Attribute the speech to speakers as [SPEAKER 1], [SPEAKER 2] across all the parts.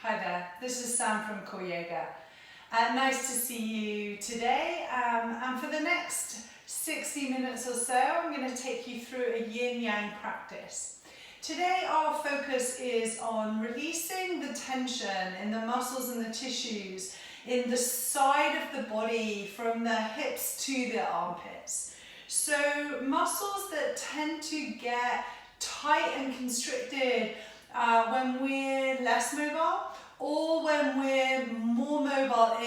[SPEAKER 1] Hi there, this is Sam from Core Yoga. Nice to see you today, and for the next 60 minutes or so I'm going to take you through a Yin Yang practice. Today our focus is on releasing the tension in the muscles and the tissues in the side of the body from the hips to the armpits. So muscles that tend to get tight and constricted when we're less mobile, or when we're more mobile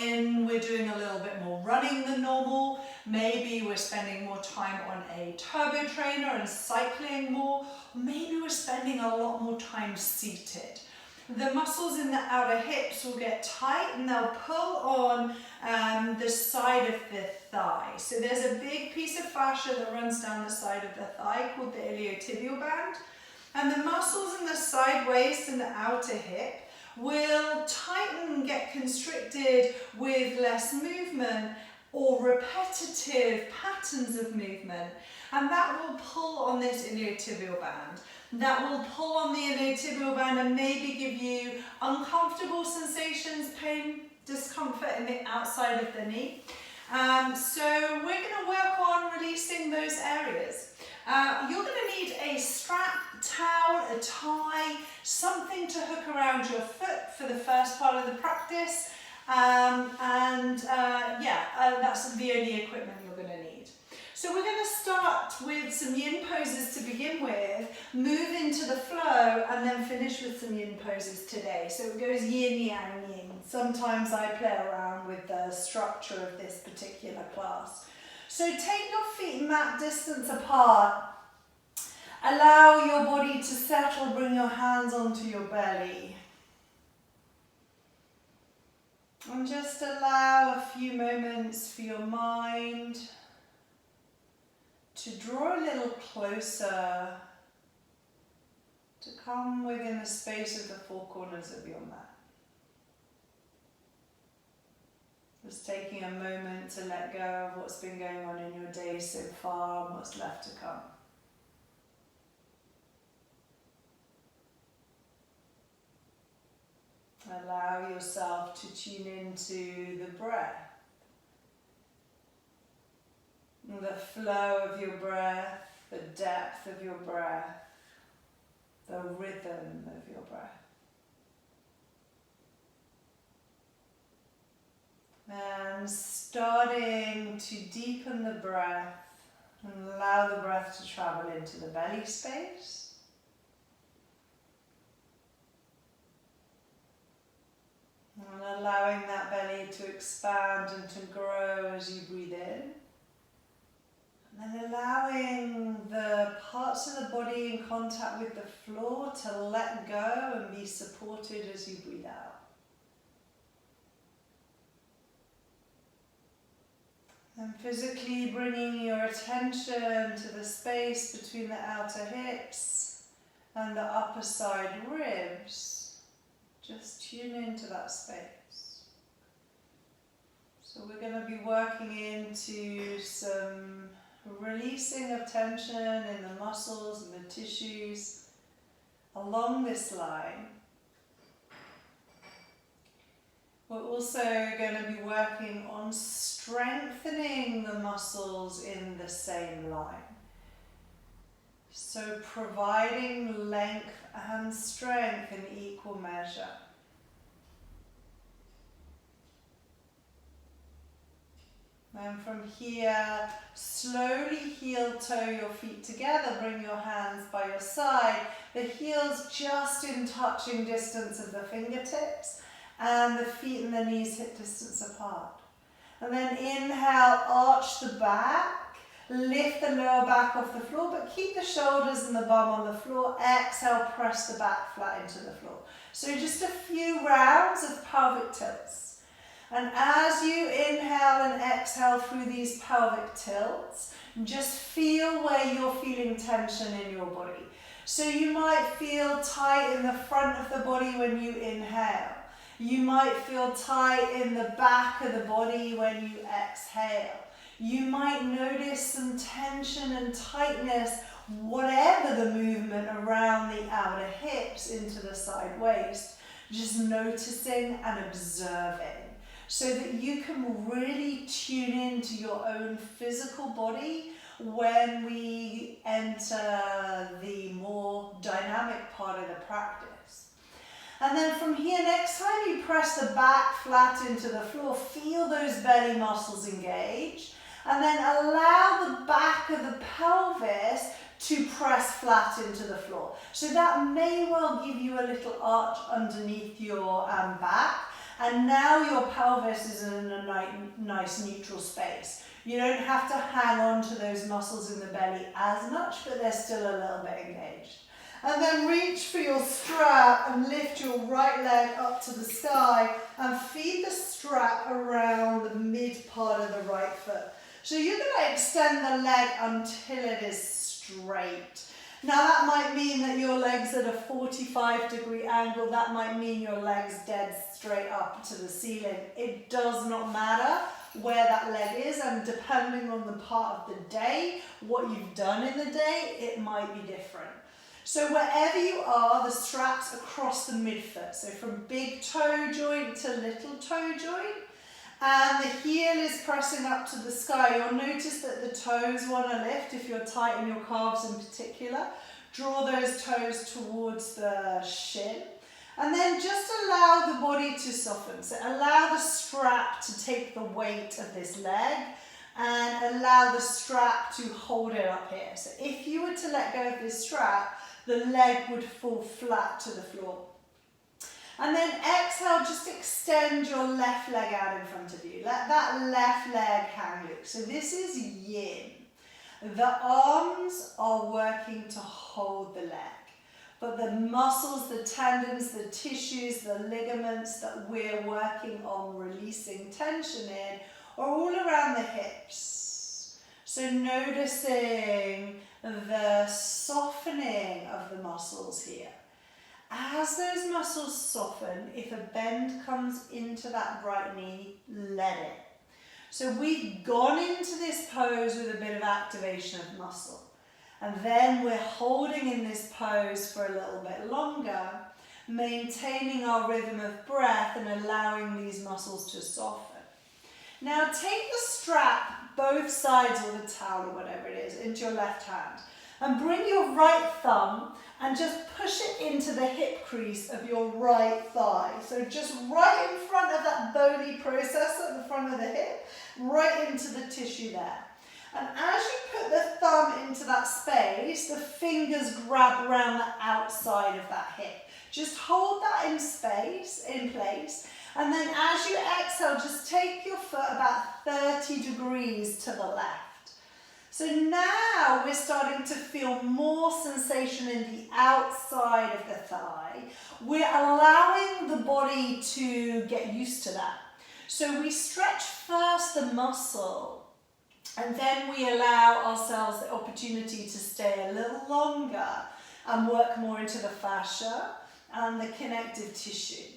[SPEAKER 1] we're doing a little bit more running than normal. Maybe we're spending more time on a turbo trainer and cycling more. Maybe we're spending a lot more time seated. The muscles in the outer hips will get tight and they'll pull on the side of the thigh. So there's a big piece of fascia that runs down the side of the thigh called the IllioTibial Band. And the muscles in the side waist and the outer hip will tighten and get constricted with less movement or repetitive patterns of movement. And that will pull on this iliotibial band. That will pull on the iliotibial band and maybe give you uncomfortable sensations, pain, discomfort in the outside of the knee. So we're going to work on releasing those areas. You're going to need a strap, towel, a tie, something to hook around your foot for the first part of the practice. That's the only equipment you're going to need. So we're going to start with some yin poses to begin with, move into the flow, and then finish with some yin poses today. So it goes yin, yang, yin. Sometimes I play around with the structure of this particular class. So take your feet mat distance apart. Allow your body to settle, bring your hands onto your belly. And just allow a few moments for your mind to draw a little closer, to come within the space of the four corners of your mat. Just taking a moment to let go of what's been going on in your day so far and what's left to come. Allow yourself to tune into the breath, the flow of your breath, the depth of your breath, the rhythm of your breath. And starting to deepen the breath and allow the breath to travel into the belly space. And allowing that belly to expand and to grow as you breathe in. And then allowing the parts of the body in contact with the floor to let go and be supported as you breathe out. And physically bringing your attention to the space between the outer hips and the upper side ribs. Just tune into that space. So we're going to be working into some releasing of tension in the muscles and the tissues along this line. We're also going to be working on strengthening the muscles in the same line. So providing length and strength in equal measure. And from here, slowly heel toe your feet together, bring your hands by your side, the heels just in touching distance of the fingertips, and the feet and the knees hip distance apart. And then inhale, arch the back. Lift the lower back off the floor, but keep the shoulders and the bum on the floor. Exhale, press the back flat into the floor. So just a few rounds of pelvic tilts. And as you inhale and exhale through these pelvic tilts, just feel where you're feeling tension in your body. So you might feel tight in the front of the body when you inhale. You might feel tight in the back of the body when you exhale. You might notice some tension and tightness, whatever the movement around the outer hips into the side waist. just noticing and observing, so that you can really tune into your own physical body when we enter the more dynamic part of the practice. And then from here, next time you press the back flat into the floor, feel those belly muscles engage, and then allow the back of the pelvis to press flat into the floor. So that may well give you a little arch underneath your back, and now your pelvis is in a nice neutral space. You don't have to hang on to those muscles in the belly as much, but they're still a little bit engaged. And then reach for your strap and lift your right leg up to the sky and feed the strap around the mid part of the right foot. So you're going to extend the leg until it is straight. Now that might mean that your leg's at a 45-degree angle. That might mean your leg's dead straight up to the ceiling. It does not matter where that leg is, and depending on the part of the day, what you've done in the day, it might be different. So wherever you are, the strap's across the midfoot. So from big toe joint to little toe joint. And the heel is pressing up to the sky. You'll notice that the toes want to lift if you're tight in your calves in particular. Draw those toes towards the shin. And then just allow the body to soften. So allow the strap to take the weight of this leg, and allow the strap to hold it up here. So if you were to let go of this strap, the leg would fall flat to the floor. And then exhale, just extend your left leg out in front of you. Let that left leg hang loose. So this is yin. The arms are working to hold the leg, but the muscles, the tendons, the tissues, the ligaments that we're working on releasing tension in are all around the hips. So noticing the softening of the muscles here. As those muscles soften, if a bend comes into that right knee, let it. So we've gone into this pose with a bit of activation of muscle. And then we're holding in this pose for a little bit longer, maintaining our rhythm of breath and allowing these muscles to soften. Now take the strap, both sides, or the towel or whatever it is, into your left hand. And bring your right thumb and just push it into the hip crease of your right thigh. So just right in front of that bony process at the front of the hip, right into the tissue there. And as you put the thumb into that space, the fingers grab around the outside of that hip. Just hold that in space, in place. And then as you exhale, just take your foot about 30 degrees to the left. So now we're starting to feel more sensation in the outside of the thigh. We're allowing the body to get used to that. So we stretch first the muscle, and then we allow ourselves the opportunity to stay a little longer and work more into the fascia and the connective tissue.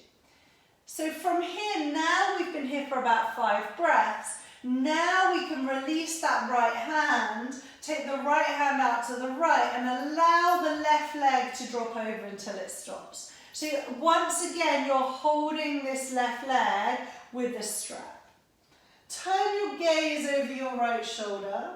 [SPEAKER 1] So from here, now we've been here for about 5 breaths. Now we can release that right hand, take the right hand out to the right, and allow the left leg to drop over until it stops. So once again, you're holding this left leg with the strap. Turn your gaze over your right shoulder,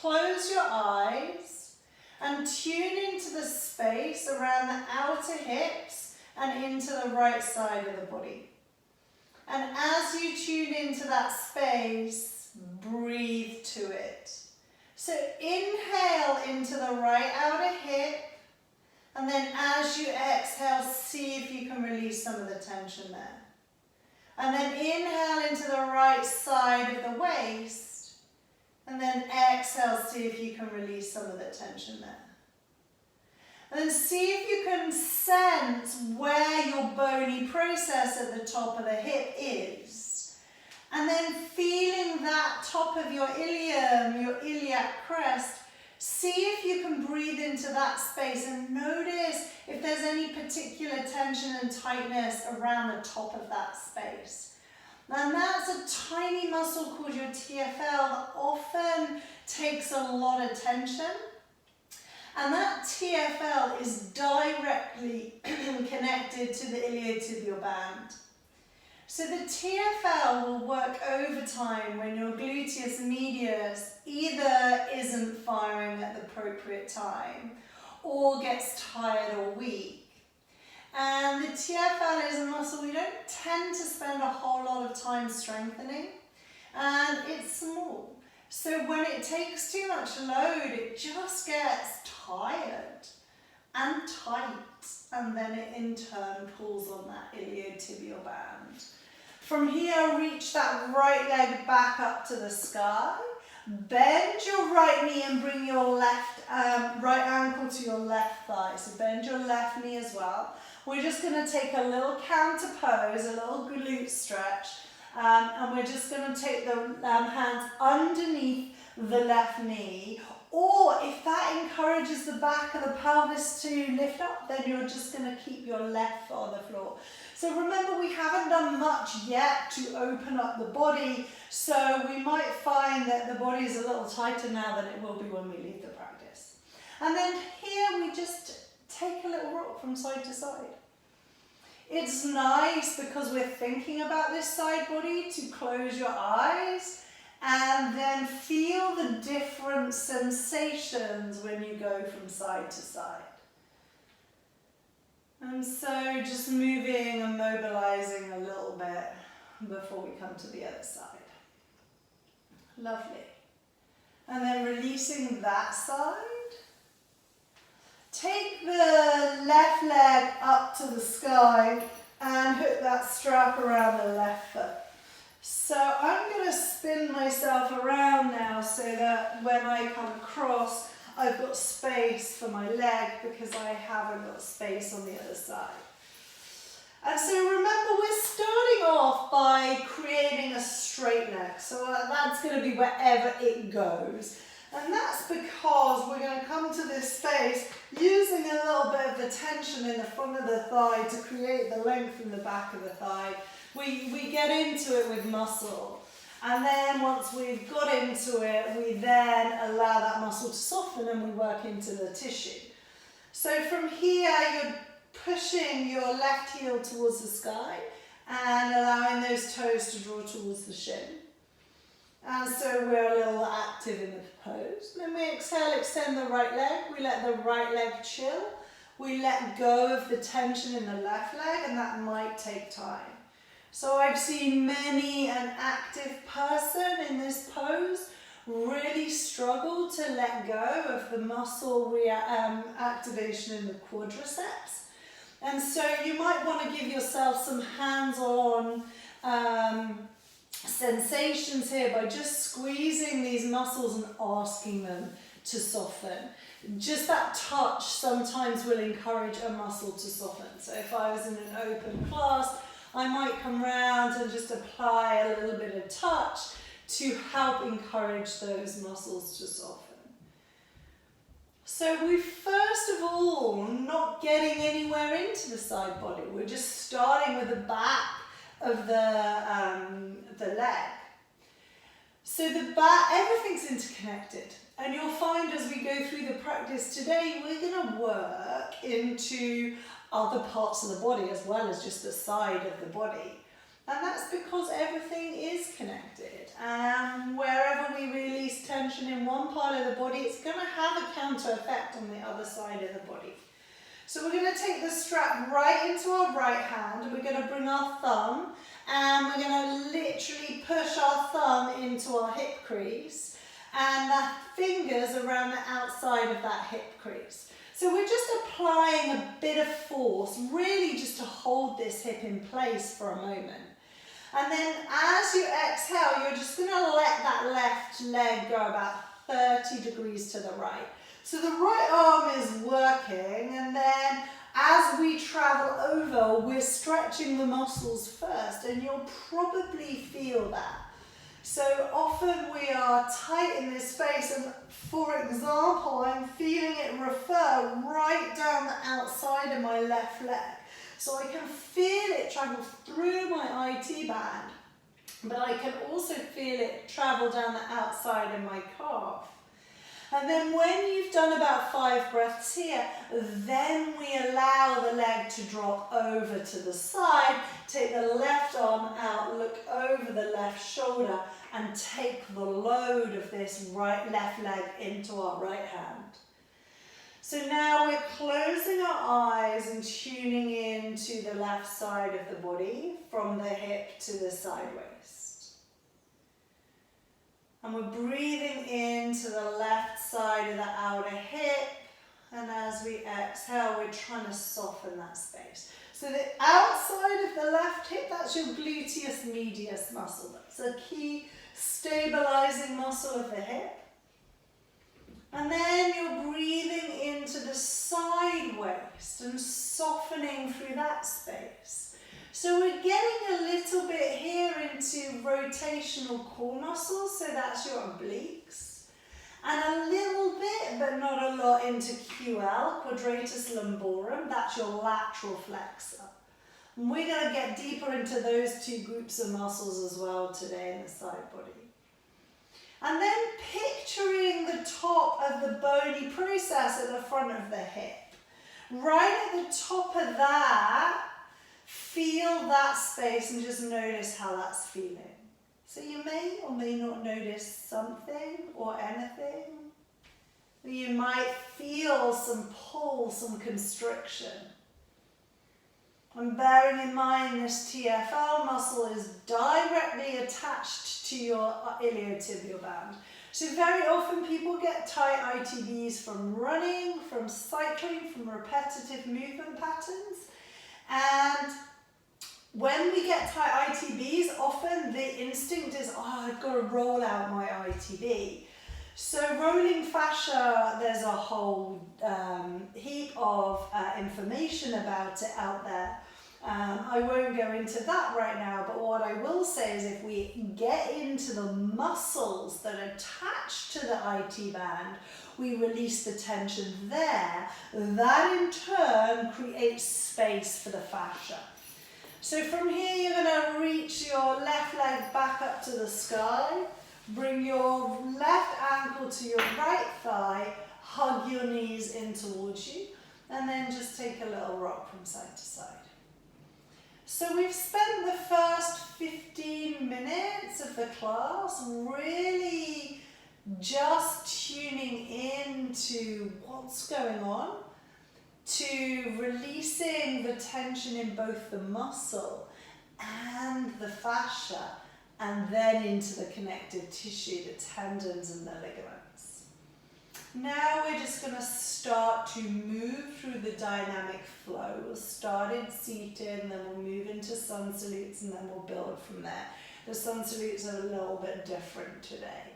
[SPEAKER 1] close your eyes, and tune into the space around the outer hips and into the right side of the body. And as you tune into that space, breathe to it. So inhale into the right outer hip, and then as you exhale, see if you can release some of the tension there. And then inhale into the right side of the waist, and then exhale, see if you can release some of the tension there. And then see if you can sense where your bony process at the top of the hip is. And then feeling that top of your ilium, your iliac crest, see if you can breathe into that space and notice if there's any particular tension and tightness around the top of that space. And that's a tiny muscle called your TFL that often takes a lot of tension. And that TFL is directly connected to the iliotibial band. So the TFL will work overtime when your gluteus medius either isn't firing at the appropriate time or gets tired or weak. And the TFL is a muscle we don't tend to spend a whole lot of time strengthening, and it's small. So when it takes too much load, it just gets tired and tight, and then it in turn pulls on that iliotibial band. From here, reach that right leg back up to the sky. Bend your right knee and bring your right ankle to your left thigh. So bend your left knee as well. We're just going to take a little counter pose, a little glute stretch, and we're just going to take the hands underneath the left knee. Or if that encourages the back of the pelvis to lift up, then you're just going to keep your left foot on the floor. So remember, we haven't done much yet to open up the body, so we might find that the body is a little tighter now than it will be when we leave the practice. And then here we just take a little rock from side to side. It's nice because we're thinking about this side body to close your eyes and then feel the different sensations when you go from side to side. And so just moving and mobilizing a little bit before we come to the other side. Lovely. And then releasing that side. Take the left leg up to the sky and hook that strap around the left foot. So I'm going to spin myself around now so that when I come across, I've got space for my leg because I haven't got space on the other side. And so remember, we're starting off by creating a straight leg. So that's going to be wherever it goes. And that's because we're going to come to this space using a little bit of the tension in the front of the thigh to create the length in the back of the thigh. We get into it with muscle. And then once we've got into it, we then allow that muscle to soften and we work into the tissue. So from here, you're pushing your left heel towards the sky and allowing those toes to draw towards the shin. And so we're a little active in the pose. Then we exhale, extend the right leg. We let the right leg chill. We let go of the tension in the left leg, and that might take time. So I've seen many an active person in this pose really struggle to let go of the muscle activation in the quadriceps. And so you might want to give yourself some hands-on sensations here by just squeezing these muscles and asking them to soften. Just that touch sometimes will encourage a muscle to soften. So if I was in an open class, I might come round and just apply a little bit of touch to help encourage those muscles to soften. So we're first of all not getting anywhere into the side body. We're just starting with the back of the leg. So the back, everything's interconnected. And you'll find as we go through the practice today, we're going to work into other parts of the body as well as just the side of the body. And that's because everything is connected. And wherever we release tension in one part of the body, it's going to have a counter effect on the other side of the body. So we're going to take the strap right into our right hand. We're going to bring our thumb and we're going to literally push our thumb into our hip crease and the fingers around the outside of that hip crease. So we're just applying a bit of force, really just to hold this hip in place for a moment. And then as you exhale, you're just going to let that left leg go about 30 degrees to the right. So the right arm is working, and then as we travel over, we're stretching the muscles first, and you'll probably feel that. So often we are tight in this space, and for example, I'm feeling it refer right down the outside of my left leg. So I can feel it travel through my IT band, but I can also feel it travel down the outside of my calf. And then when you've done about 5 breaths here, then we allow the leg to drop over to the side, take the left arm out, look over the left shoulder, and take the load of this left leg into our right hand. So now we're closing our eyes and tuning in to the left side of the body, from the hip to the side waist. And we're breathing into the left side of the outer hip, and as we exhale, we're trying to soften that space. So the outside of the left hip, that's your gluteus medius muscle. That's a key stabilizing muscle of the hip. And then you're breathing into the side waist and softening through that space. So we're getting a little bit here into rotational core muscles, so that's your obliques. And a little bit, but not a lot, into QL, quadratus lumborum, that's your lateral flexor. And we're going to get deeper into those two groups of muscles as well today in the side body. And then picturing the top of the bony process at the front of the hip. Right at the top of that, feel that space and just notice how that's feeling. So you may or may not notice something or anything. You might feel some pull, some constriction. And bearing in mind this TFL muscle is directly attached to your IllioTibial band. So very often people get tight ITBs from running, from cycling, from repetitive movement patterns. And when we get tight ITBs, often the instinct is, oh, I've got to roll out my ITB. So rolling fascia, there's a whole heap of information about it out there. I won't go into that right now, but what I will say is if we get into the muscles that attach to the IT band, we release the tension there. That in turn creates space for the fascia. So from here you're going to reach your left leg back up to the sky. Bring your left ankle to your right thigh, hug your knees in towards you, and then just take a little rock from side to side. So we've spent the first 15 minutes of the class really just tuning into what's going on, to releasing the tension in both the muscle and the fascia, and then into the connective tissue, the tendons and the ligaments. Now we're just going to start to move through the dynamic flow. We'll start it seated, and then we'll move into sun salutes, and then we'll build from there. The sun salutes are a little bit different today.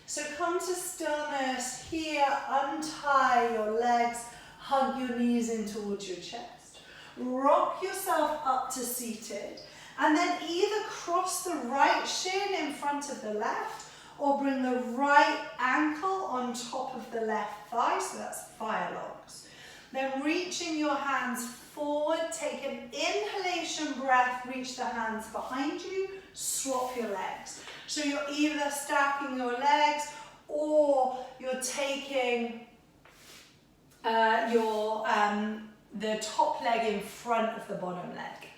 [SPEAKER 1] So come to stillness here, untie your legs, hug your knees in towards your chest. Rock yourself up to seated. And then either cross the right shin in front of the left, or bring the right ankle on top of the left thigh, so that's fire logs. Then reaching your hands forward, take an inhalation breath, reach the hands behind you, swap your legs. So you're either stacking your legs, or you're taking the top leg in front of the bottom leg.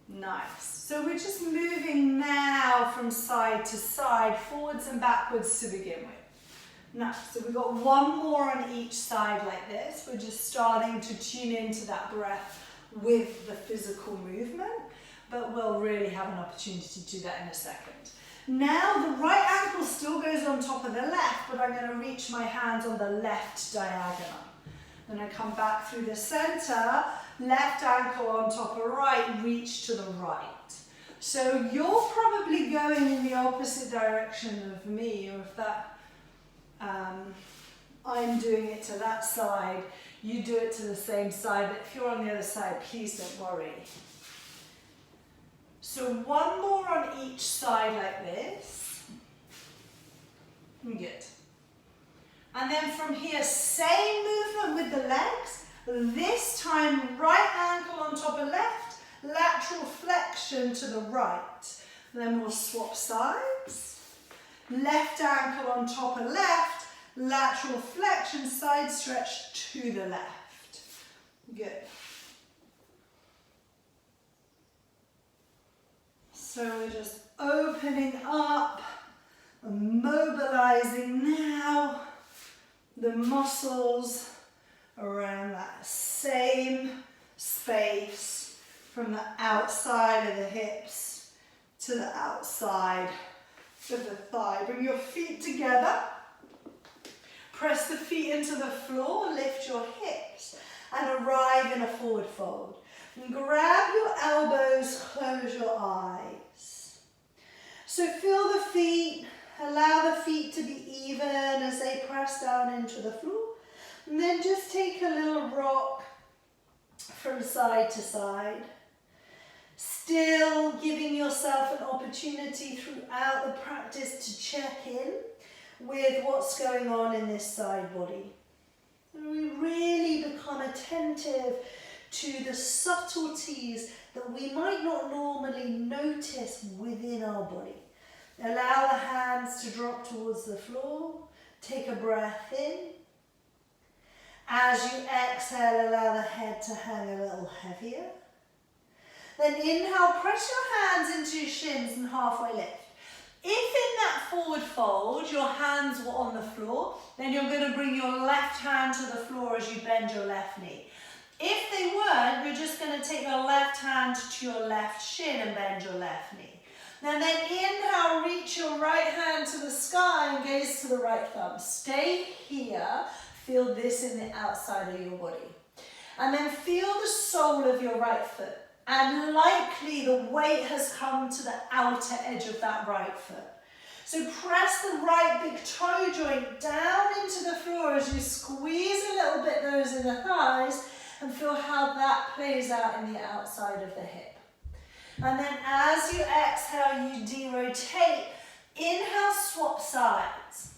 [SPEAKER 1] Nice. So we're just moving now from side to side, forwards and backwards to begin with. Nice. So we've got one more on each side like this. We're just starting to tune into that breath with the physical movement, but we'll really have an opportunity to do that in a second. Now the right ankle still goes on top of the left, but I'm going to reach my hands on the left diagonal. Then I come back through the center, left ankle on top of right, reach to the right. So you're probably going in the opposite direction of me, or if that, I'm doing it to that side, you do it to the same side, but if you're on the other side, please don't worry. So one more on each side like this. Good. And then from here, same movement with the legs. This time, right ankle on top of left, lateral flexion to the right. Then we'll swap sides. Left ankle on top of left, Lateral flexion, side stretch to the left. Good. So we're just opening up and mobilizing now the muscles around that same space from the outside of the hips to the outside of the thigh. Bring your feet together. Press the feet into the floor, lift your hips and arrive in a forward fold. And grab your elbows, close your eyes. So feel the feet, allow the feet to be even as they press down into the floor. And then just take a little rock from side to side. Still giving yourself an opportunity throughout the practice to check in with what's going on in this side body. And we really become attentive to the subtleties that we might not normally notice within our body. Allow the hands to drop towards the floor. Take a breath in. As you exhale, allow the head to hang a little heavier. Then inhale, press your hands into your shins and halfway lift. If in that forward fold your hands were on the floor, then you're going to bring your left hand to the floor as you bend your left knee. If they weren't, you're just going to take your left hand to your left shin and bend your left knee. And then inhale, reach your right hand to the sky and gaze to the right thumb. Stay here. Feel this in the outside of your body. And then feel the sole of your right foot. And likely the weight has come to the outer edge of that right foot. So press the right big toe joint down into the floor as you squeeze a little bit those inner thighs and feel how that plays out in the outside of the hip. And then as you exhale, you derotate. Inhale, swap sides.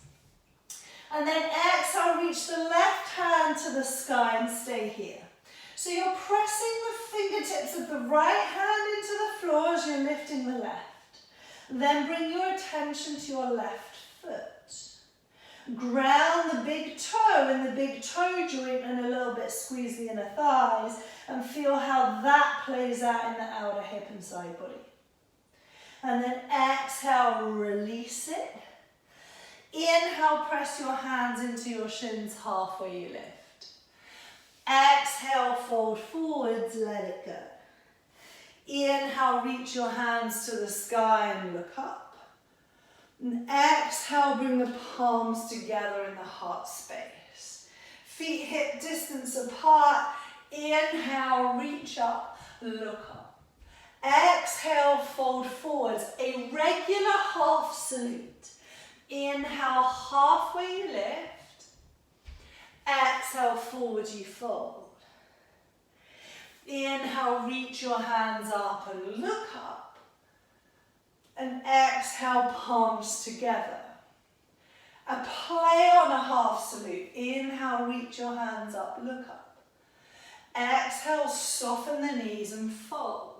[SPEAKER 1] And then exhale, reach the left hand to the sky and stay here. So you're pressing the fingertips of the right hand into the floor as you're lifting the left. Then bring your attention to your left foot. Ground the big toe in the big toe joint and a little bit squeeze the inner thighs and feel how that plays out in the outer hip and side body. And then exhale, release it. Inhale, press your hands into your shins halfway you lift. Exhale, fold forwards, let it go. Inhale, reach your hands to the sky and look up. And exhale, bring the palms together in the heart space. Feet hip distance apart. Inhale, reach up, look up. Exhale, fold forwards, a regular half salute. Inhale, halfway you lift. Exhale, forward you fold. Inhale, reach your hands up and look up. And exhale, palms together. A play on a half salute. Inhale, reach your hands up, look up. Exhale, soften the knees and fold.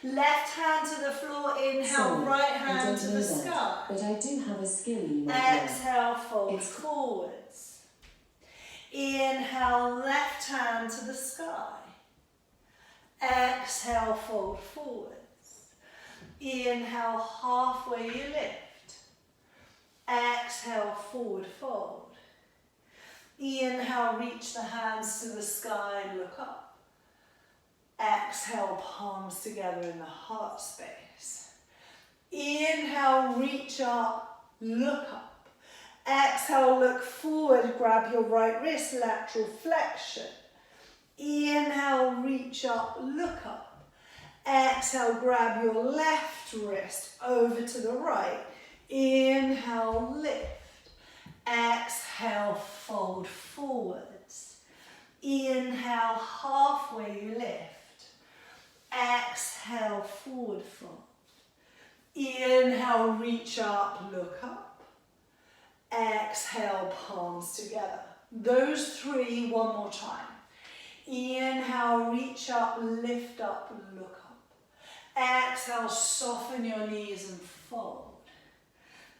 [SPEAKER 1] Left hand to the floor, inhale, right hand to the sky.
[SPEAKER 2] But I do have a skill you might learn.
[SPEAKER 1] Exhale, fold forwards. Inhale, left hand to the sky. Exhale, fold forwards. Inhale, halfway you lift. Exhale, forward fold. Inhale, reach the hands to the sky and look up. Exhale, palms together in the heart space. Inhale, reach up, look up. Exhale, look forward, grab your right wrist, lateral flexion. Inhale, reach up, look up. Exhale, grab your left wrist over to the right. Inhale, lift. Exhale, fold forwards. Inhale, halfway you lift. Exhale, forward fold. Inhale, reach up, look up. Exhale, palms together. Those three, one more time. Inhale, reach up, lift up, look up. Exhale, soften your knees and fold.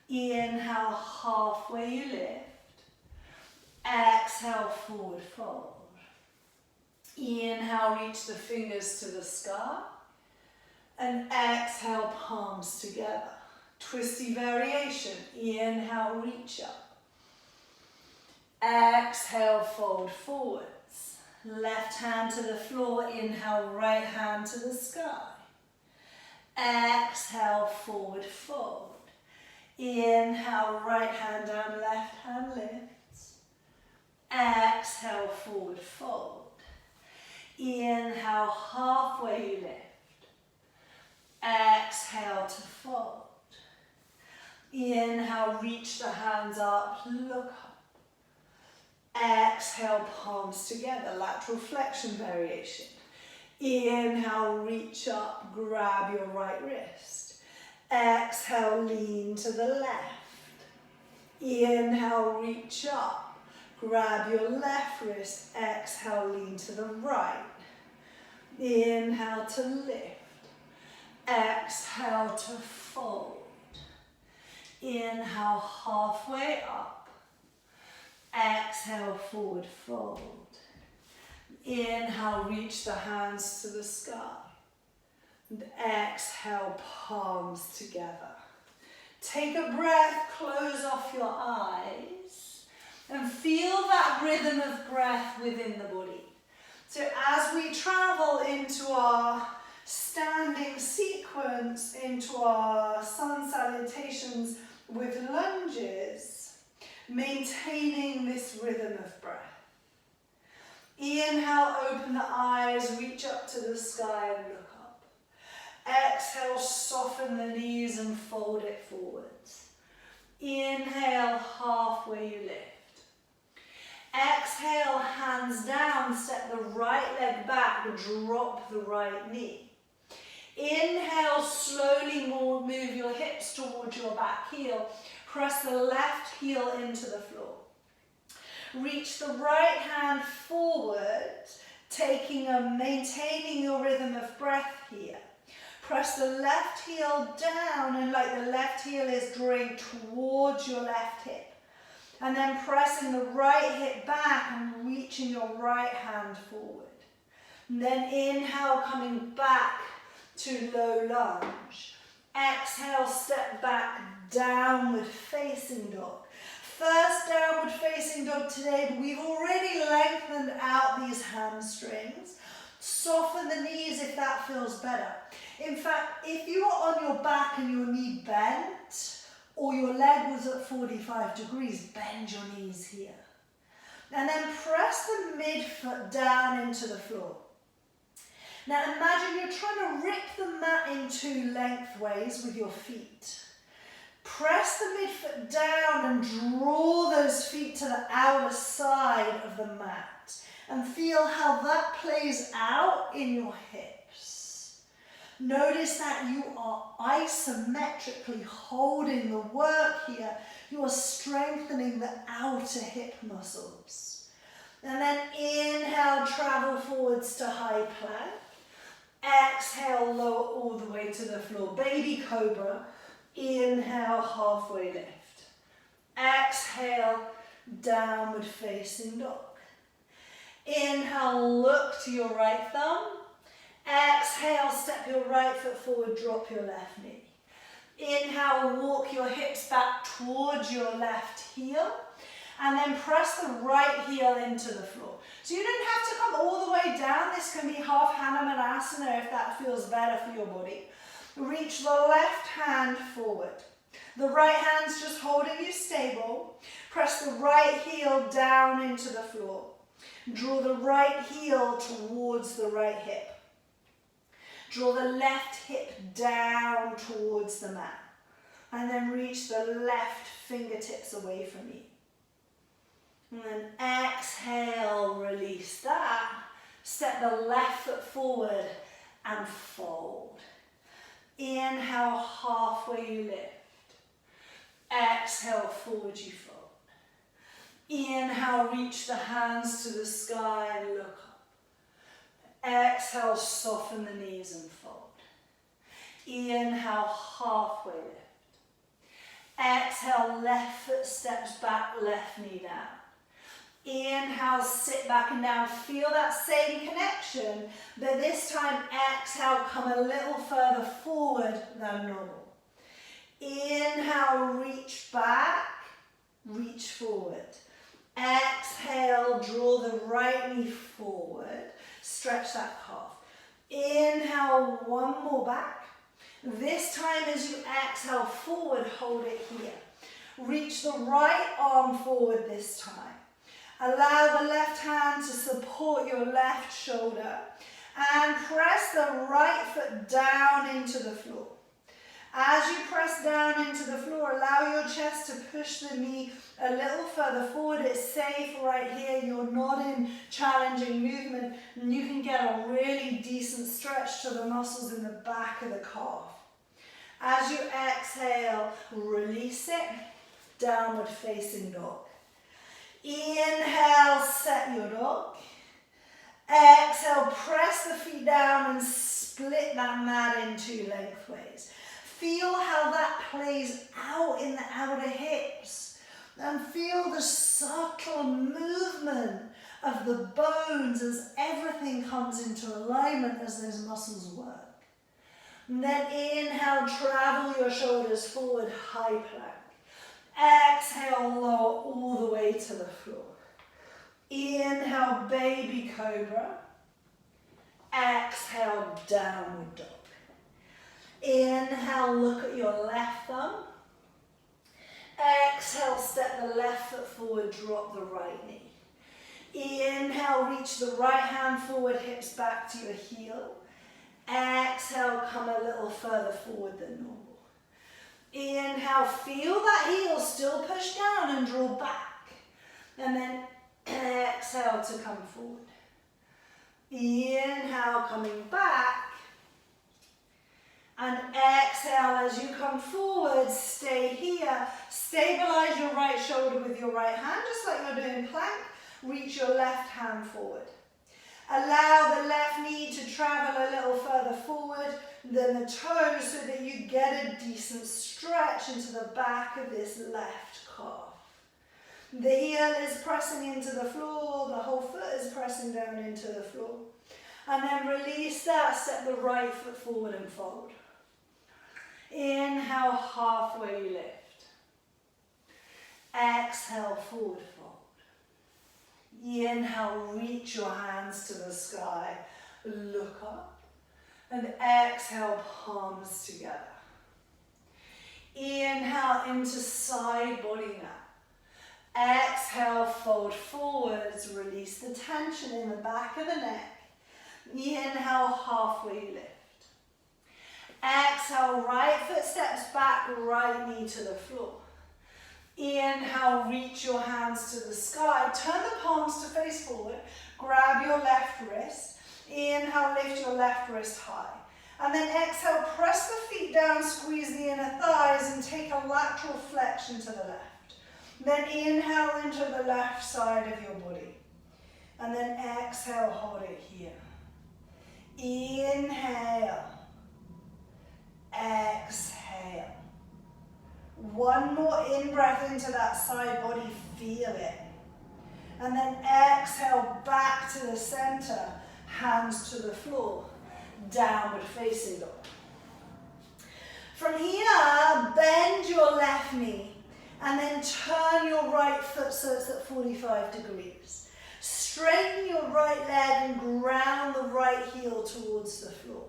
[SPEAKER 1] Inhale, halfway you lift. Exhale, forward fold. Inhale, reach the fingers to the sky. And exhale, palms together. Twisty variation. Inhale, reach up. Exhale, fold forwards. Left hand to the floor. Inhale, right hand to the sky. Exhale, forward fold. Inhale, right hand down, left hand lifts. Exhale, forward fold. Inhale, halfway lift. Exhale to fold. Inhale, reach the hands up, look up. Exhale, palms together, lateral flexion variation. Inhale, reach up, grab your right wrist. Exhale, lean to the left. Inhale, reach up, grab your left wrist. Exhale, lean to the right. Inhale to lift. Exhale to fold. Inhale, halfway up. Exhale, forward fold. Inhale, reach the hands to the sky. And exhale, palms together. Take a breath, close off your eyes, and feel that rhythm of breath within the body. So as we travel into our standing sequence, into our sun salutations with lunges, maintaining this rhythm of breath. Inhale, open the eyes, reach up to the sky and look up. Exhale, soften the knees and fold it forwards. Inhale, halfway you lift. Exhale, hands down, step the right leg back, drop the right knee. Inhale, slowly move your hips towards your back heel. Press the left heel into the floor. Reach the right hand forward, maintaining your rhythm of breath here. Press the left heel down, and like the left heel is drawing towards your left hip. And then pressing the right hip back and reaching your right hand forward. And then inhale, coming back to low lunge. Exhale, step back, downward facing dog. First downward facing dog today, but we've already lengthened out these hamstrings. Soften the knees if that feels better. In fact, if you are on your back and your knee bent, or your leg was at 45 degrees, bend your knees here. And then press the midfoot down into the floor. Now imagine you're trying to rip the mat in two lengthways with your feet. Press the midfoot down and draw those feet to the outer side of the mat. And feel how that plays out in your hips. Notice that you are isometrically holding the work here. You are strengthening the outer hip muscles. And then inhale, travel forwards to high plank. Exhale, lower all the way to the floor. Baby cobra. Inhale, halfway lift. Exhale, downward facing dog. Inhale, look to your right thumb. Exhale, step your right foot forward, drop your left knee. Inhale, walk your hips back towards your left heel. And then press the right heel into the floor. So you don't have to come all the way down. This can be half Hanumanasana if that feels better for your body. Reach the left hand forward. The right hand's just holding you stable. Press the right heel down into the floor. Draw the right heel towards the right hip. Draw the left hip down towards the mat. And then reach the left fingertips away from you. And then exhale, release that. Step the left foot forward and fold. Inhale, halfway you lift. Exhale, forward you fold. Inhale, reach the hands to the sky and look up. Exhale, soften the knees and fold. Inhale, halfway lift. Exhale, left foot steps back, left knee down. Inhale, sit back and down. Feel that same connection, but this time exhale, come a little further forward than normal. Inhale, reach back, reach forward. Exhale, draw the right knee forward, stretch that calf. Inhale, one more back. This time as you exhale forward, hold it here. Reach the right arm forward this time. Allow the left hand to support your left shoulder and press the right foot down into the floor. As you press down into the floor, allow your chest to push the knee a little further forward. It's safe right here. You're not in challenging movement, and you can get a really decent stretch to the muscles in the back of the calf. As you exhale, release it, downward facing dog. Inhale, set your dog. Exhale, press the feet down and split that mat in two lengthways. Feel how that plays out in the outer hips. And feel the subtle movement of the bones as everything comes into alignment as those muscles work. And then inhale, travel your shoulders forward, high plank. Exhale, lower all the way to the floor. Inhale, baby cobra. Exhale, downward dog. Inhale, look at your left thumb. Exhale, step the left foot forward, drop the right knee. Inhale, reach the right hand forward, hips back to your heel. Exhale, come a little further forward than normal. Inhale, feel that heel still push down and draw back. And then exhale to come forward. Inhale, coming back. And exhale as you come forward, stay here. Stabilize your right shoulder with your right hand, just like you're doing plank. Reach your left hand forward. Allow the left knee to travel a little further forward than the toes so that you get a decent stretch into the back of this left calf. The heel is pressing into the floor, the whole foot is pressing down into the floor. And then release that, step the right foot forward and fold. Inhale, halfway lift. Exhale, forward fold. Inhale, reach your hands to the sky, look up. And exhale, palms together. Inhale into side body now. Exhale, fold forwards, release the tension in the back of the neck. Inhale, halfway lift. Exhale, right foot steps back, right knee to the floor. Inhale, reach your hands to the sky. Turn the palms to face forward. Grab your left wrist. Inhale, lift your left wrist high. And then exhale, press the feet down, squeeze the inner thighs and take a lateral flexion to the left. Then inhale into the left side of your body. And then exhale, hold it here. Inhale. Exhale. One more in-breath into that side body, feel it. And then exhale back to the center, hands to the floor, downward facing dog. From here, bend your left knee and then turn your right foot so it's at 45 degrees. Straighten your right leg and ground the right heel towards the floor.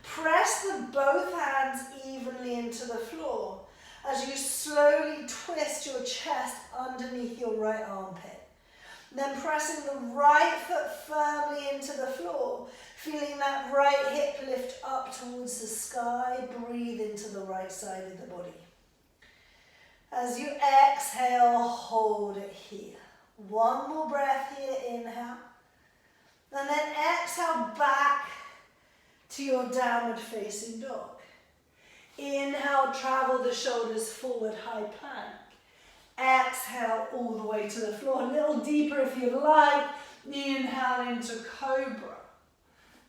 [SPEAKER 1] Press both hands evenly into the floor as you slowly twist your chest underneath your right armpit. Then pressing the right foot firmly into the floor, feeling that right hip lift up towards the sky, breathe into the right side of the body. As you exhale, hold it here. One more breath here, inhale. And then exhale back to your downward facing dog. Inhale, travel the shoulders forward, high plank. Exhale all the way to the floor, a little deeper if you like. Inhale into cobra.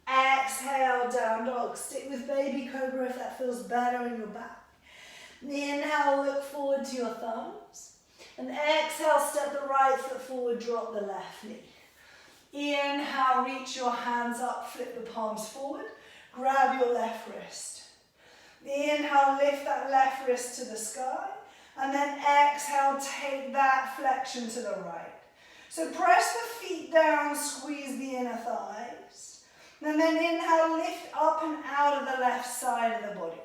[SPEAKER 1] Exhale, down dog. Stick with baby cobra if that feels better in your back. Inhale, look forward to your thumbs. And exhale, step the right foot forward, drop the left knee. Inhale, reach your hands up, flip the palms forward, grab your left wrist. Inhale, lift that left wrist to the sky, and then exhale, take that flexion to the right. So press the feet down, squeeze the inner thighs, and then inhale, lift up and out of the left side of the body.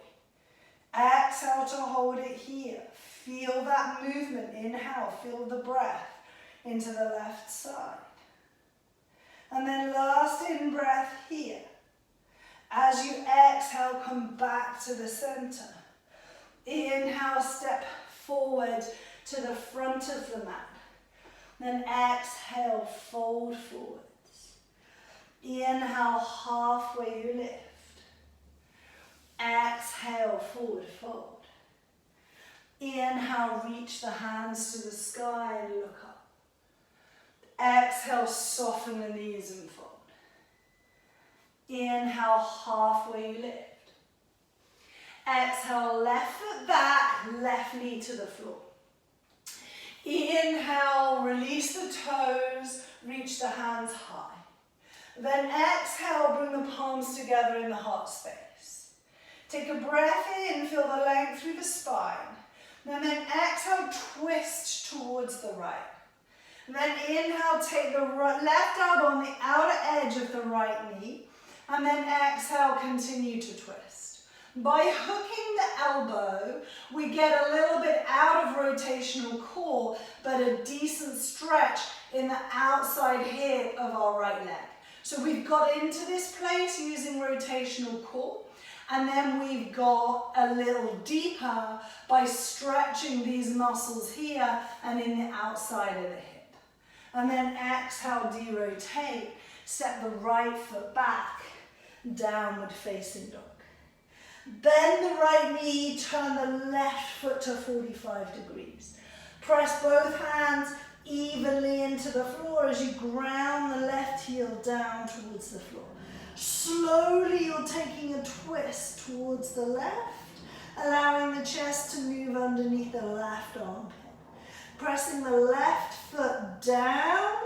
[SPEAKER 1] Exhale to hold it here. Feel that movement. Inhale, feel the breath into the left side. And then last in-breath here. As you exhale, come back to the center. Inhale, step forward to the front of the mat. Then exhale, fold forwards. Inhale, halfway you lift. Exhale, forward fold. Inhale, reach the hands to the sky and look up. Exhale, soften the knees and fold. Inhale, halfway you lift. Exhale, left foot back, left knee to the floor. Inhale, release the toes, reach the hands high. Then exhale, bring the palms together in the heart space. Take a breath in, feel the length through the spine. And then exhale, twist towards the right. And then inhale, take the left elbow on the outer edge of the right knee. And then exhale, continue to twist. By hooking the elbow, we get a little bit out of rotational core, but a decent stretch in the outside hip of our right leg. So we've got into this place using rotational core, and then we've got a little deeper by stretching these muscles here and in the outside of the hip. And then exhale, de-rotate, step the right foot back, downward facing dog. Bend the right knee, turn the left foot to 45 degrees. Press both hands evenly into the floor as you ground the left heel down towards the floor. Slowly you're taking a twist towards the left, allowing the chest to move underneath the left armpit. Pressing the left foot down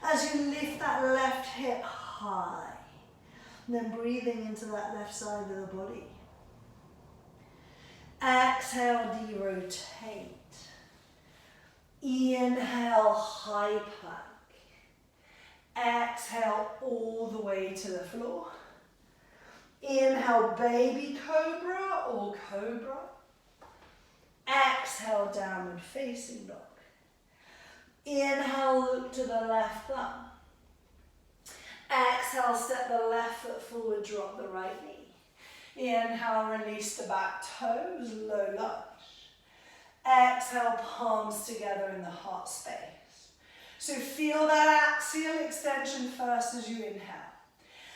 [SPEAKER 1] as you lift that left hip high. And then breathing into that left side of the body. Exhale, de-rotate. Inhale, high plank. Exhale all the way to the floor. Inhale, baby cobra or cobra. Exhale, downward facing dog. Inhale, look to the left thumb. Exhale, step the left foot forward, drop the right knee. Inhale, release the back toes, low lunge. Exhale, palms together in the heart space. So feel that axial extension first as you inhale.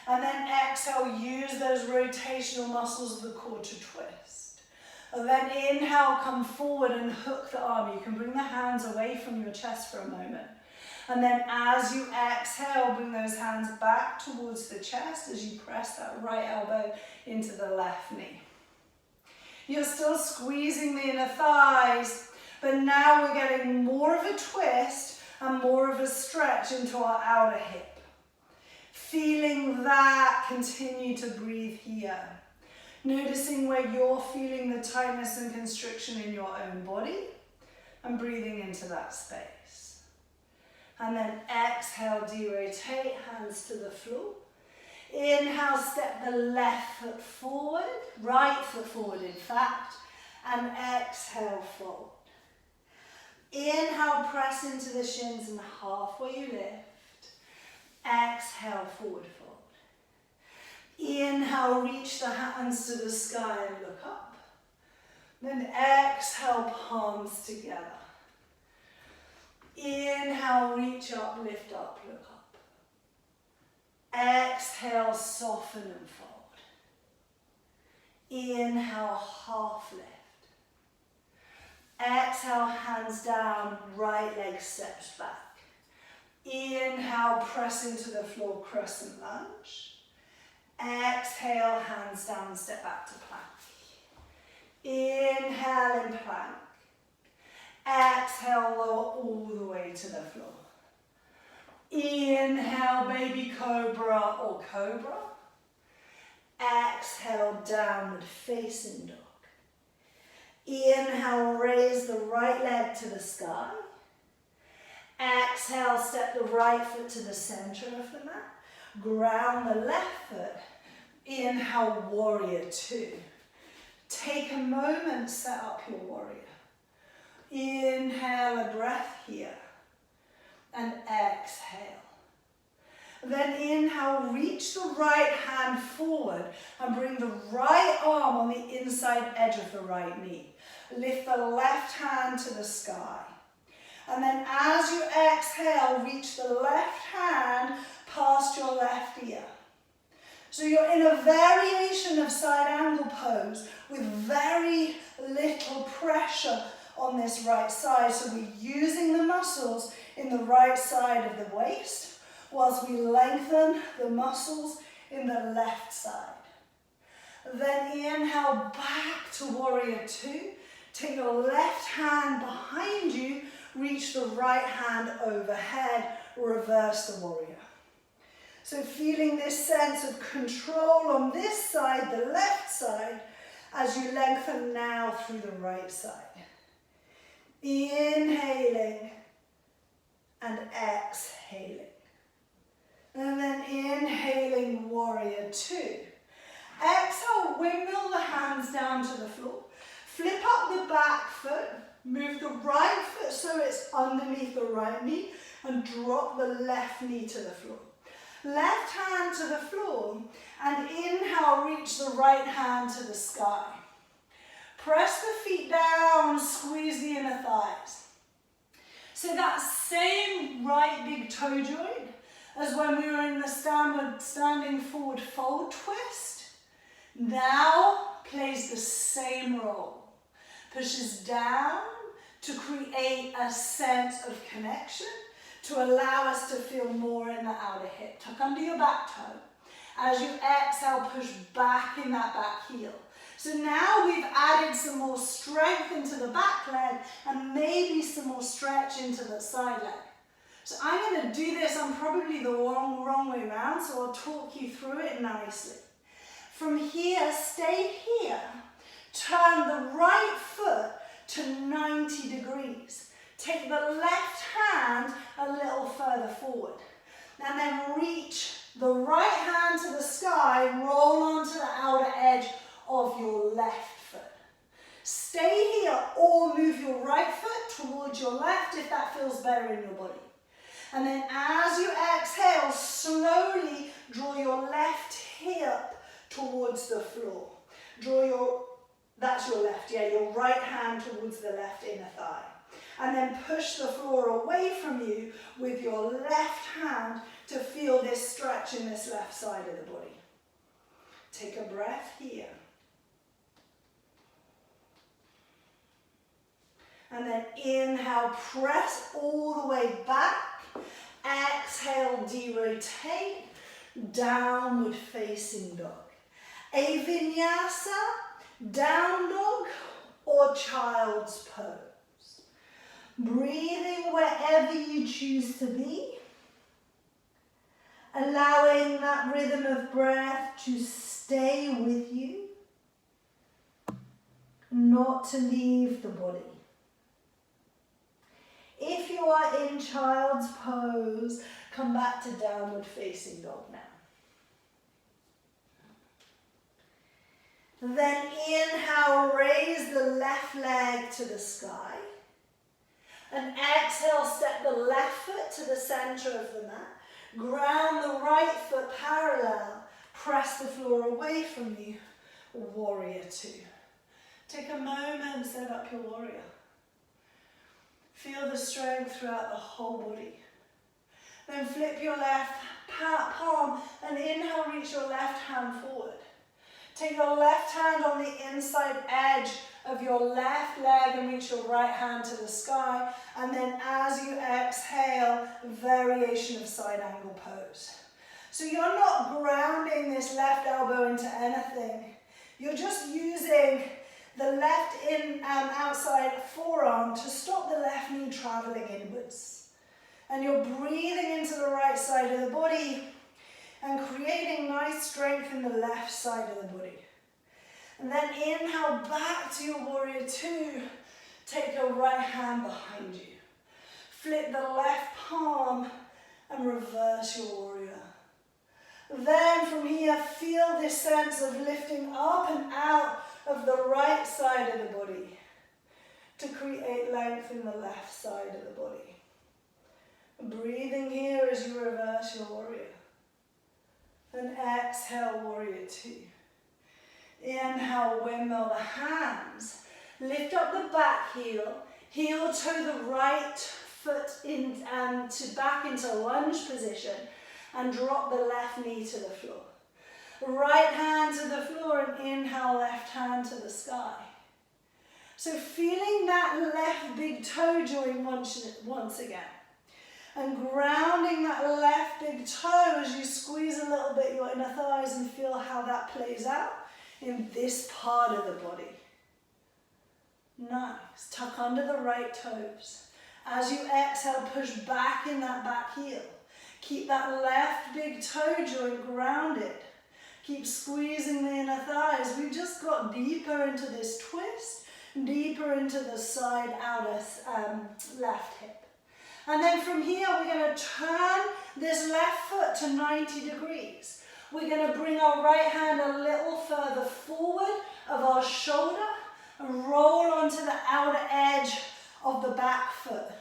[SPEAKER 1] And then exhale, use those rotational muscles of the core to twist. And then inhale, come forward and hook the arm. You can bring the hands away from your chest for a moment. And then as you exhale, bring those hands back towards the chest as you press that right elbow into the left knee. You're still squeezing the inner thighs, but now we're getting more of a twist and more of a stretch into our outer hip. Feeling that, continue to breathe here. Noticing where you're feeling the tightness and constriction in your own body and breathing into that space. And then exhale, de-rotate, hands to the floor. Inhale, step the left foot forward, right foot forward in fact, and exhale, fold. Inhale, press into the shins and halfway you lift. Exhale, forward fold. Inhale, reach the hands to the sky and look up. Then exhale, palms together. Inhale, reach up, lift up, look up. Exhale, soften and fold. Inhale, half lift. Exhale, hands down, right leg steps back. Inhale, press into the floor, crescent lunge. Exhale, hands down, step back to plank. Inhale in plank. Exhale, lower all the way to the floor. Inhale, baby cobra or cobra. Exhale, downward facing dog. Inhale, raise the right leg to the sky. Exhale, step the right foot to the center of the mat. Ground the left foot. Inhale, warrior two. Take a moment, set up your warrior. Inhale, a breath here. And exhale. Then inhale, reach the right hand forward and bring the right arm on the inside edge of the right knee. Lift the left hand to the sky. And then as you exhale, reach the left hand past your left ear. So you're in a variation of side angle pose with very little pressure on this right side. So we're using the muscles in the right side of the waist whilst we lengthen the muscles in the left side. Then inhale back to warrior two. Take your left hand behind you, reach the right hand overhead, reverse the warrior. So feeling this sense of control on this side, the left side, as you lengthen now through the right side. Inhaling and exhaling. And then inhaling, warrior two. Exhale, windmill the hands down to the floor. Flip up the back foot, move the right foot so it's underneath the right knee, and drop the left knee to the floor. Left hand to the floor, and inhale, reach the right hand to the sky. Press the feet down, squeeze the inner thighs. So that same right big toe joint as when we were in the standing forward fold twist, now plays the same role. Pushes down to create a sense of connection, to allow us to feel more in the outer hip. Tuck under your back toe. As you exhale, push back in that back heel. So now we've added some more strength into the back leg and maybe some more stretch into the side leg. So I'm going to do this, I'm probably the wrong way around, so I'll talk you through it nicely. From here, stay here. Turn the right foot to 90 degrees. Take the left hand a little further forward. And then reach the right hand to the sky, roll onto the outer edge of your left foot. Stay here or move your right foot towards your left if that feels better in your body. And then as you exhale, slowly draw your left hip towards the floor. That's your left, your right hand towards the left inner thigh. And then push the floor away from you with your left hand to feel this stretch in this left side of the body. Take a breath here. And then inhale, press all the way back. Exhale, derotate, downward facing dog. A vinyasa, down dog, or child's pose. Breathing wherever you choose to be. Allowing that rhythm of breath to stay with you, not to leave the body. If you are in child's pose, come back to downward facing dog now. Then inhale, raise the left leg to the sky. And exhale, step the left foot to the center of the mat. Ground the right foot parallel. Press the floor away from you. Warrior two. Take a moment, set up your warrior. Feel the strength throughout the whole body. Then flip your left palm and inhale, reach your left hand forward. Take your left hand on the inside edge of your left leg and reach your right hand to the sky. And then as you exhale, variation of side angle pose. So you're not grounding this left elbow into anything. You're just using the left outside forearm to stop the left knee traveling inwards. And you're breathing into the right side of the body and creating nice strength in the left side of the body. And then inhale back to your warrior two. Take your right hand behind you. Flip the left palm and reverse your warrior. Then from here, feel this sense of lifting up and out of the right side of the body to create length in the left side of the body. Breathing here as you reverse your warrior. And exhale, warrior two. Inhale, windmill the hands. Lift up the back heel. Heel toe the right foot in back into lunge position. And drop the left knee to the floor. Right hand to the floor and inhale, left hand to the sky. So feeling that left big toe joint once again. And grounding that left big toe as you squeeze a little bit your inner thighs and feel how that plays out in this part of the body. Nice. Tuck under the right toes. As you exhale, push back in that back heel. Keep that left big toe joint grounded. Keep squeezing the inner thighs. We just got deeper into this twist, deeper into the side outer left hip. And then from here, we're going to turn this left foot to 90 degrees. We're going to bring our right hand a little further forward of our shoulder and roll onto the outer edge of the back foot.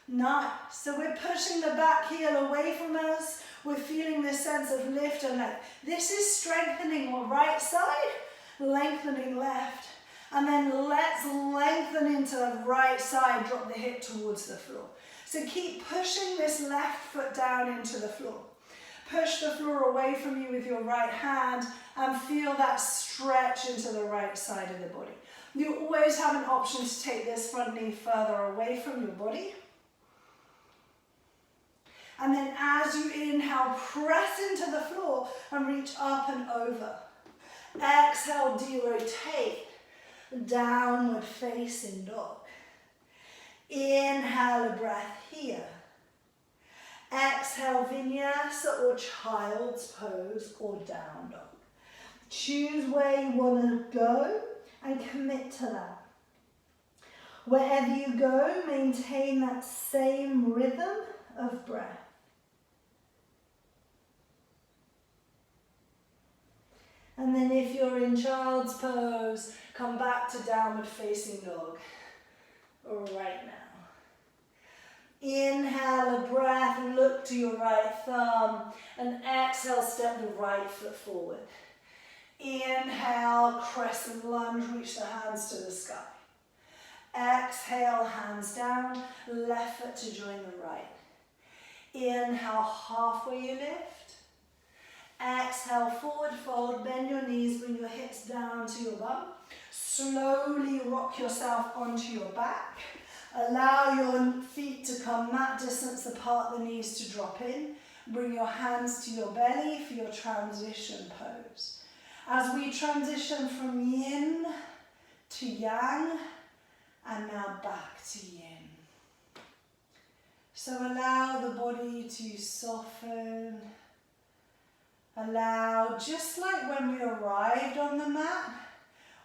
[SPEAKER 1] Nice. So we're pushing the back heel away from us. We're feeling this sense of lift and length. This is strengthening the right side, lengthening left. And then let's lengthen into the right side, drop the hip towards the floor. So keep pushing this left foot down into the floor. Push the floor away from you with your right hand and feel that stretch into the right side of the body. You always have an option to take this front knee further away from your body. And then as you inhale, press into the floor and reach up and over. Exhale, derotate, downward facing dog. Inhale a breath here. Exhale, vinyasa or child's pose or down dog. Choose where you want to go and commit to that. Wherever you go, maintain that same rhythm of breath. And then if you're in child's pose, come back to downward facing dog right now. Inhale a breath, look to your right thumb, and exhale, step the right foot forward. Inhale, crescent lunge, reach the hands to the sky. Exhale, hands down, left foot to join the right. Inhale, halfway you lift. Exhale, forward fold, bend your knees, bring your hips down to your bum. Slowly rock yourself onto your back. Allow your feet to come mat distance apart, the knees to drop in. Bring your hands to your belly for your transition pose. As we transition from yin to yang, and now back to yin. So allow the body to soften. Allow, just like when we arrived on the mat,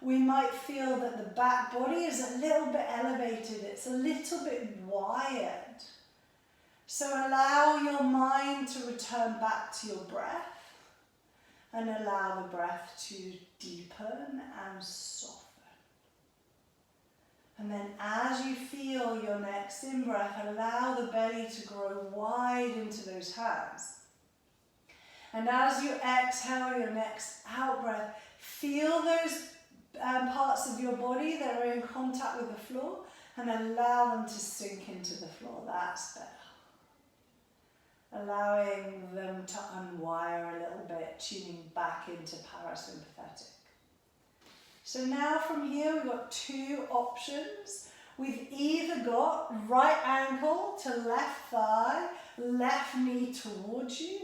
[SPEAKER 1] we might feel that the back body is a little bit elevated, it's a little bit wired. So allow your mind to return back to your breath and allow the breath to deepen and soften. And then as you feel your next in-breath, allow the belly to grow wide into those hands. And as you exhale your next out-breath, feel those parts of your body that are in contact with the floor and allow them to sink into the floor. That's better. Allowing them to unwire a little bit, tuning back into parasympathetic. So now from here we've got two options. We've either got right ankle to left thigh, left knee towards you,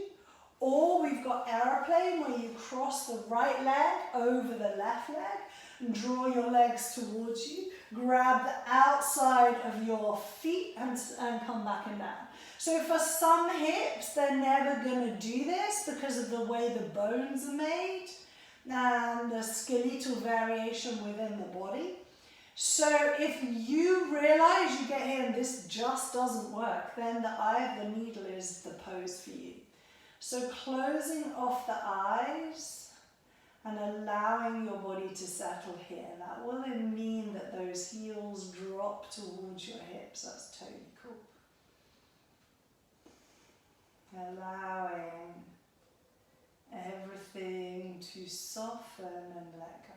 [SPEAKER 1] Or we've got aeroplane, where you cross the right leg over the left leg and draw your legs towards you. Grab the outside of your feet and come back and down. So for some hips, they're never going to do this because of the way the bones are made and the skeletal variation within the body. So if you realize you get here and this just doesn't work, then the eye of the needle is the pose for you. So closing off the eyes and allowing your body to settle here. That will then mean that those heels drop towards your hips. That's totally cool. Allowing everything to soften and let go.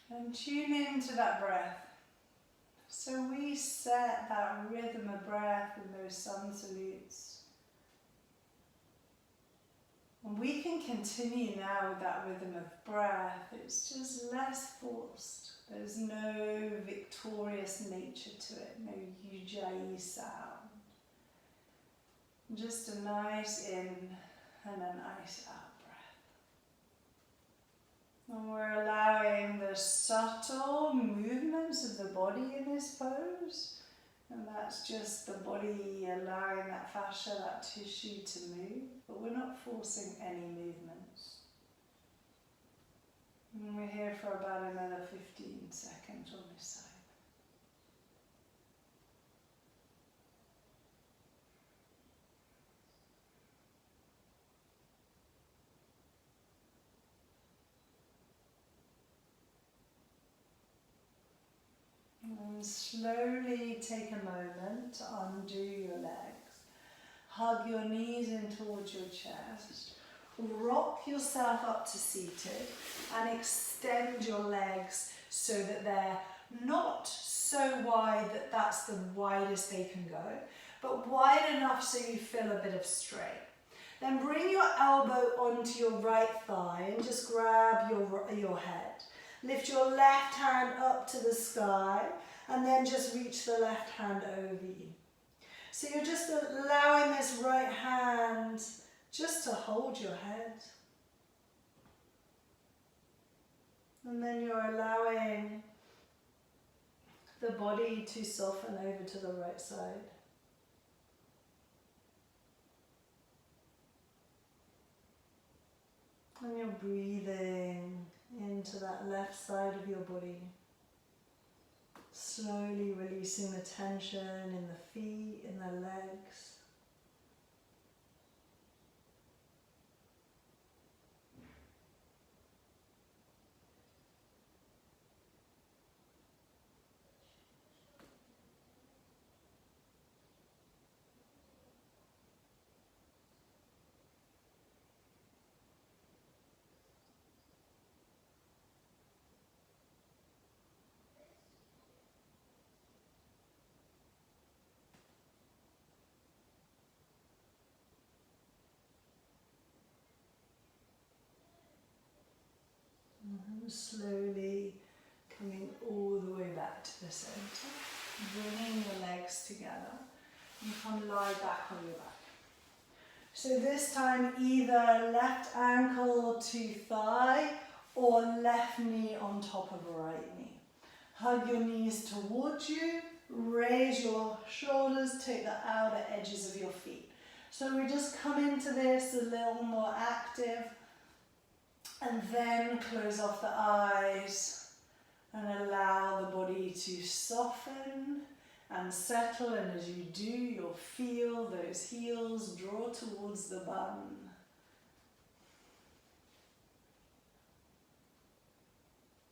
[SPEAKER 1] And tune into that breath. So we set that rhythm of breath in those sun salutes. And we can continue now with that rhythm of breath. It's just less forced. There's no victorious nature to it, no ujjayi sound. Just a nice in and a nice out breath. And we're allowing the subtle movements of the body in this pose. And that's just the body allowing that fascia, that tissue to move. But we're not forcing any movements. And we're here for about another 15 seconds on this side. And slowly take a moment to undo your legs. Hug your knees in towards your chest. Rock yourself up to seated and extend your legs so that they're not so wide that that's the widest they can go, but wide enough so you feel a bit of straight. Then bring your elbow onto your right thigh and just grab your head. Lift your left hand up to the sky and then just reach the left hand over you. So you're just allowing this right hand just to hold your head. And then you're allowing the body to soften over to the right side. And you're breathing into that left side of your body. Slowly releasing the tension in the feet, in the legs. Slowly coming all the way back to the center, bringing your legs together. You can lie back on your back. So this time either left ankle to thigh or left knee on top of right knee. Hug your knees towards you, raise your shoulders, take the outer edges of your feet. So we just come into this a little more active. And then close off the eyes and allow the body to soften and settle. And as you do, you'll feel those heels draw towards the bum.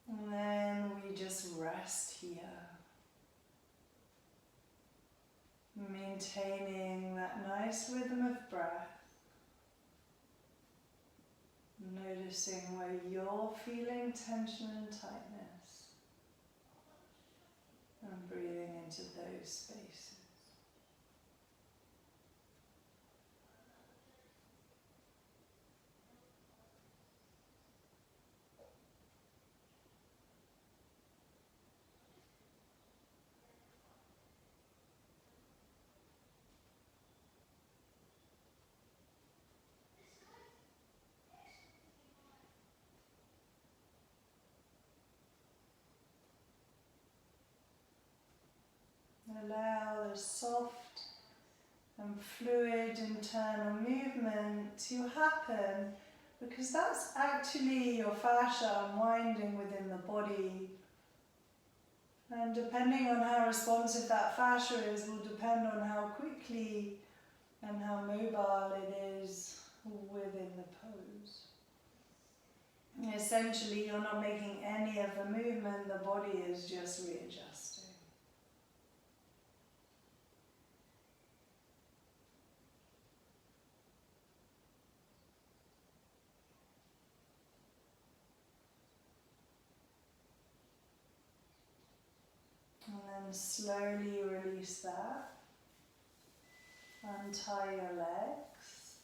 [SPEAKER 1] And then we just rest here, maintaining that nice rhythm of breath. Noticing where you're feeling tension and tightness and breathing into those spaces. there's soft and fluid internal movement to happen, because that's actually your fascia unwinding within the body. And depending on how responsive that fascia is will depend on how quickly and how mobile it is within the pose. Essentially, you're not making any of the movement, the body is just readjusting. And then slowly release that. Untie your legs.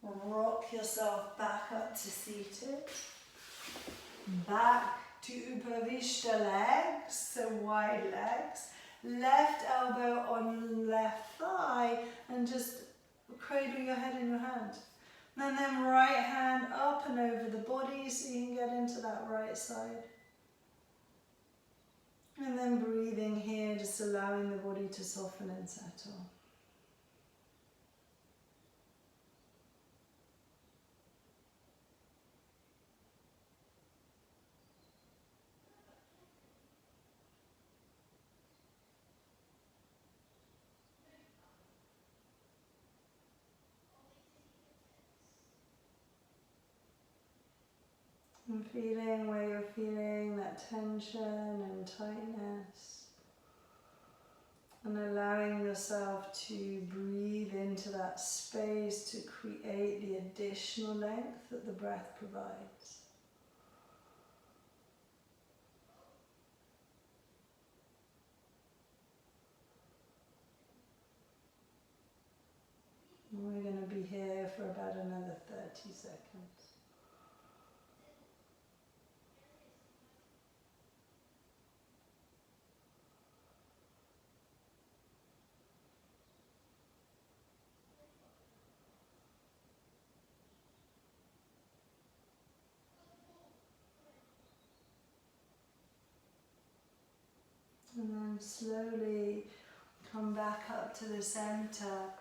[SPEAKER 1] And rock yourself back up to seated. Back to Upavishta legs, so wide legs. Left elbow on left thigh and just cradle your head in your hand. And then right hand up and over the body so you can get into that right side. And then breathing here, just allowing the body to soften and settle. And feeling where you're feeling that tension and tightness. And allowing yourself to breathe into that space to create the additional length that the breath provides. And we're going to be here for about another 30 seconds. And then slowly come back up to the center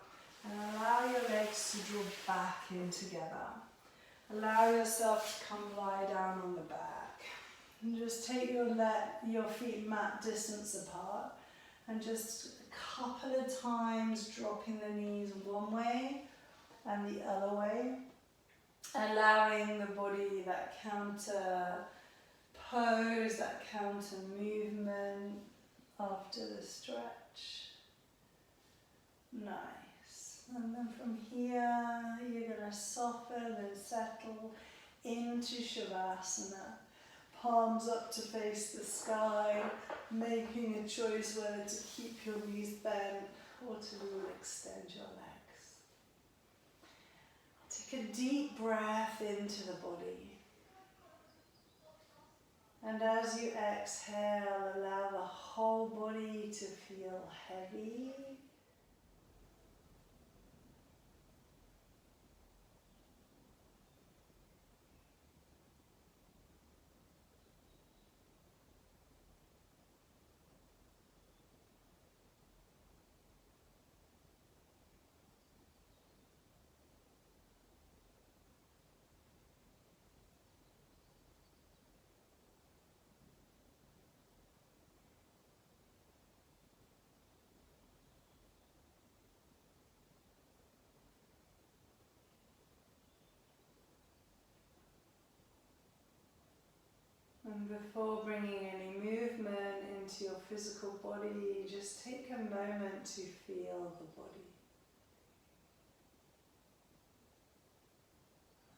[SPEAKER 1] and allow your legs to draw back in together. Allow yourself to come lie down on the back. And just take your feet mat distance apart and just a couple of times dropping the knees one way and the other way. Allowing the body that counter pose, that counter movement after the stretch. Nice. And then from here, you're going to soften and settle into Shavasana. Palms up to face the sky, making a choice whether to keep your knees bent or to extend your legs. Take a deep breath into the body. And as you exhale, allow the whole body to feel heavy. And before bringing any movement into your physical body, just take a moment to feel the body.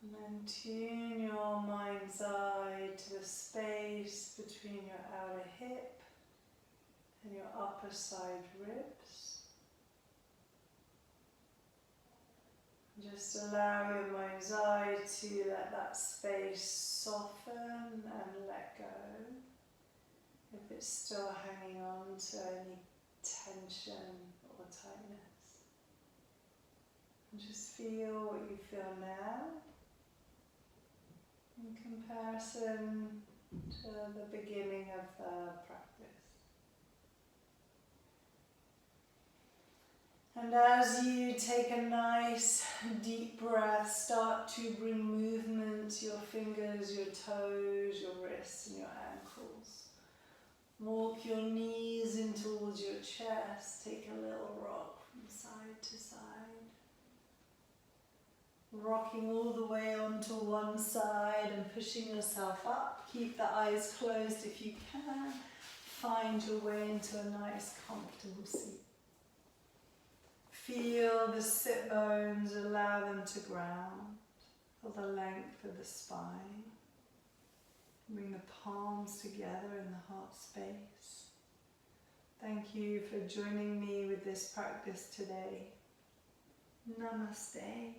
[SPEAKER 1] And then tune your mind's eye to the space between your outer hip and your upper side ribs. Just allow your mind's eye to let that space soften and let go if it's still hanging on to any tension or tightness. And just feel what you feel now in comparison to the beginning of the practice. And as you take a nice deep breath, start to bring movement to your fingers, your toes, your wrists and your ankles. Walk your knees in towards your chest. Take a little rock from side to side. Rocking all the way onto one side and pushing yourself up. Keep the eyes closed if you can. Find your way into a nice comfortable seat. Feel the sit bones, allow them to ground. Feel the length of the spine. Bring the palms together in the heart space. Thank you for joining me with this practice today. Namaste.